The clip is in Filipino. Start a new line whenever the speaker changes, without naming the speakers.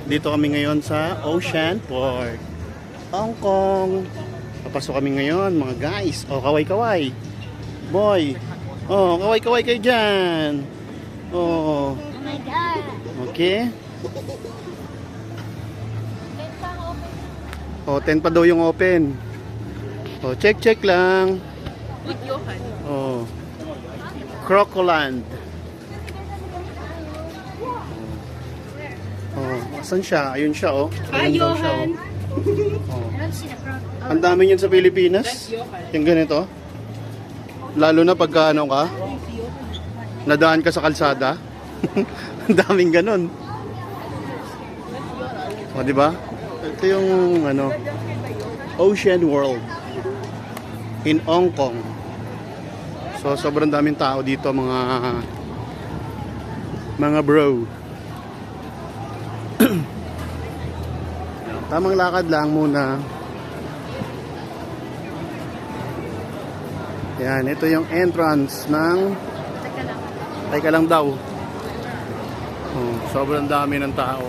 Dito kami ngayon sa Ocean Port, Hong Kong. Papasok kami ngayon mga guys. Oh, kaway-kaway. Boy. Oh, kaway-kaway kayo dyan. Oh.
Oh my God.
Okay. Oh, 10 pa daw yung open. Oh, check lang.
With Johan.
Oh. Crocoland. Oh, saan siya? Ayun siya, oh.
Hi,
Ayun daw siya,
Johan.
oh.
I don't see the front.
Ang dami yun sa Pilipinas. Yung ganito. Lalo na pagka ano ka, nadaan ka sa kalsada. Ang daming ganun. O, di ba? Ito yung ano, Ocean World in Hong Kong. So, sobrang daming tao dito, mga bro. Tamang lakad lang muna. Yan, ito yung entrance ng... Teka lang daw. Oh, sobrang dami ng tao.